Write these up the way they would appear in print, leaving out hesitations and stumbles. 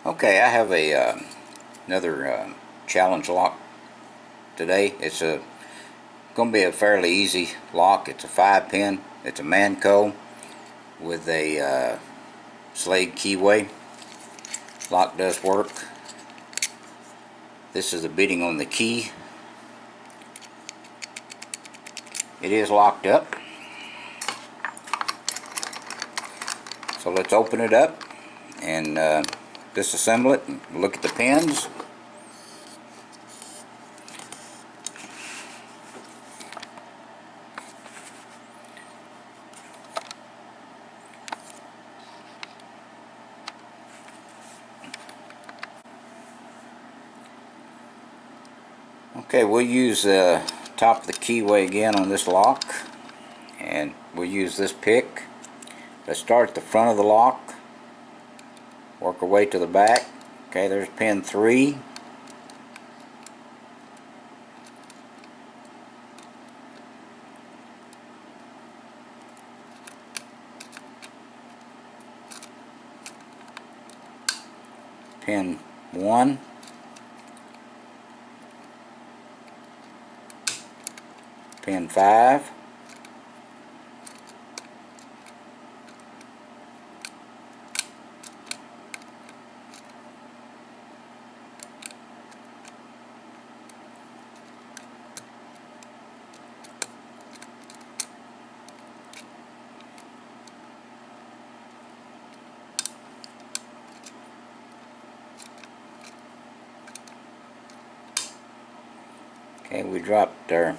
Okay, I have another challenge lock today. It's going to be a fairly easy lock. It's a 5-pin. It's a Manko with a Slade keyway. Lock does work. This is the bitting on the key. It is locked up. So let's open it up and disassemble it and look at the pins. Okay, we'll use the top of the keyway again on this lock, and we'll use this pick. Let's start at the front of the lock, work our way to the back. Okay, there's pin 3. Pin 1. Pin 5. Okay, we dropped our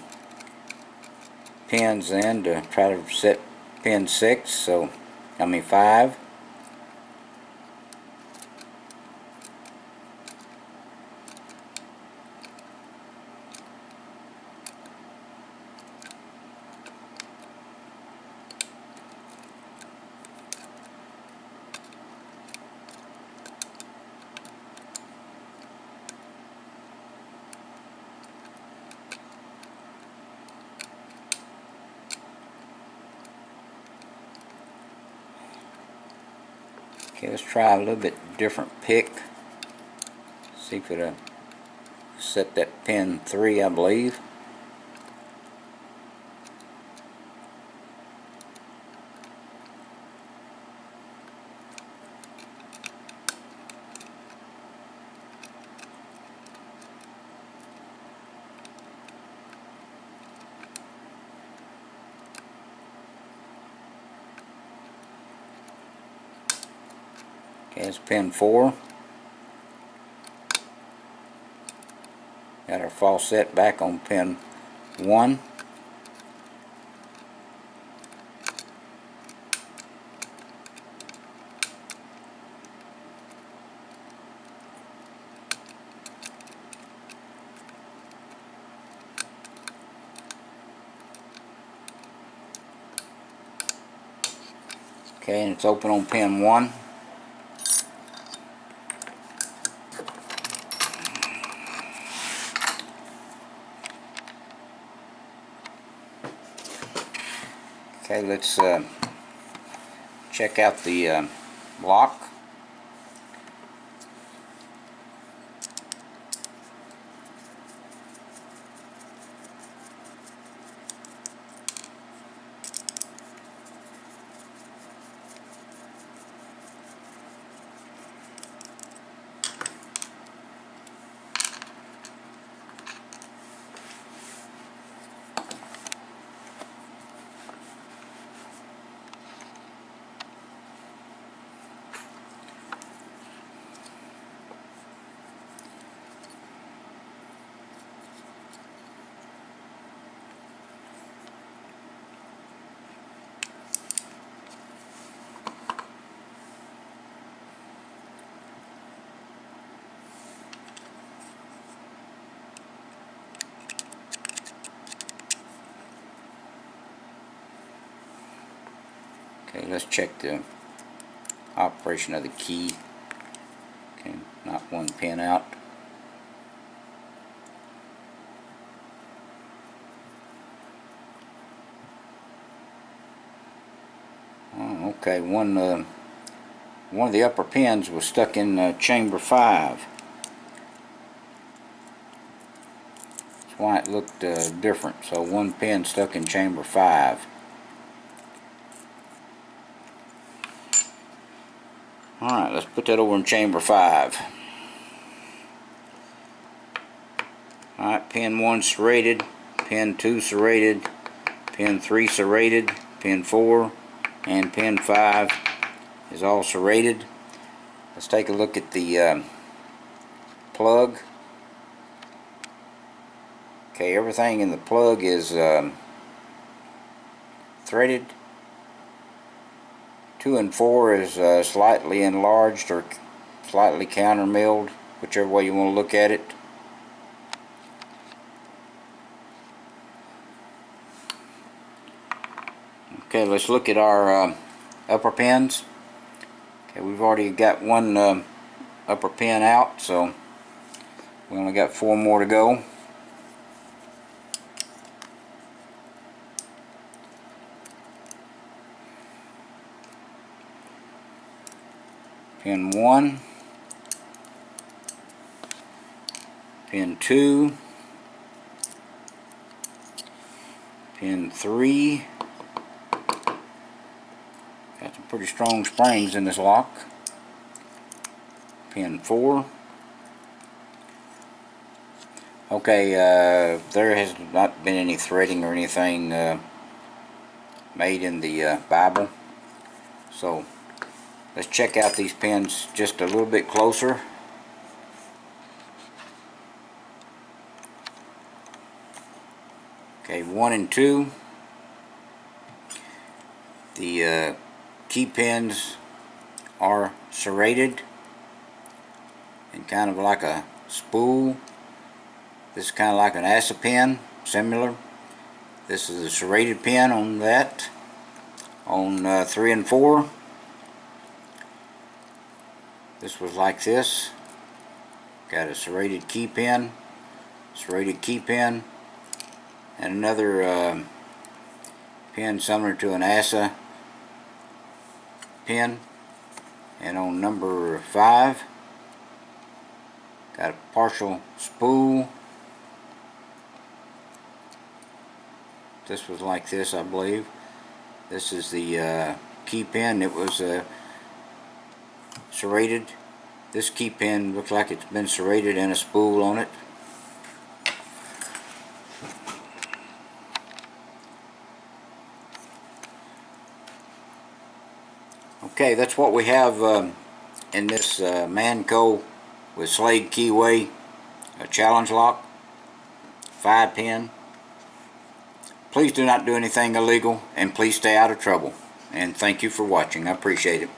pins in to try to set pin 6, so 5. Okay, let's try a little bit different pick. See if it'll set that pin 3, I believe. Okay, it's pin 4. Got our faucet back on pin 1. Okay, and it's open on pin 1. Okay, let's check out the lock. Okay, let's check the operation of the key. Okay, not one pin out. Oh, okay, one one of the upper pins was stuck in chamber 5. That's why it looked different. So one pin stuck in chamber 5. Alright, let's put that over in chamber 5. Alright, pin 1 serrated, pin 2 serrated, pin 3 serrated, pin 4, and pin 5 is all serrated. Let's take a look at the plug. Okay, everything in the plug is threaded. 2 and 4 is slightly enlarged or slightly counter milled, whichever way you want to look at it. Okay, let's look at our upper pins. Okay, we've already got one upper pin out, so we only got 4 more to go. Pin 1, pin 2, pin 3. Got some pretty strong springs in this lock. Pin 4. Okay, there has not been any threading or anything made in the Bible, so let's check out these pins just a little bit closer. Okay, 1 and 2. The key pins are serrated and kind of like a spool. This is kind of like an ASA pin, similar. This is a serrated pin on that. On 3 and 4, this was like this. Got a serrated key pin, and another pin similar to an ASA pin. And on number 5, got a partial spool. This was like this, I believe. This is the key pin. It was serrated. This key pin looks like it's been serrated and a spool on it. Okay, that's what we have in this Manko with Slade keyway, a challenge lock, 5-pin. Please do not do anything illegal, and please stay out of trouble. And thank you for watching. I appreciate it.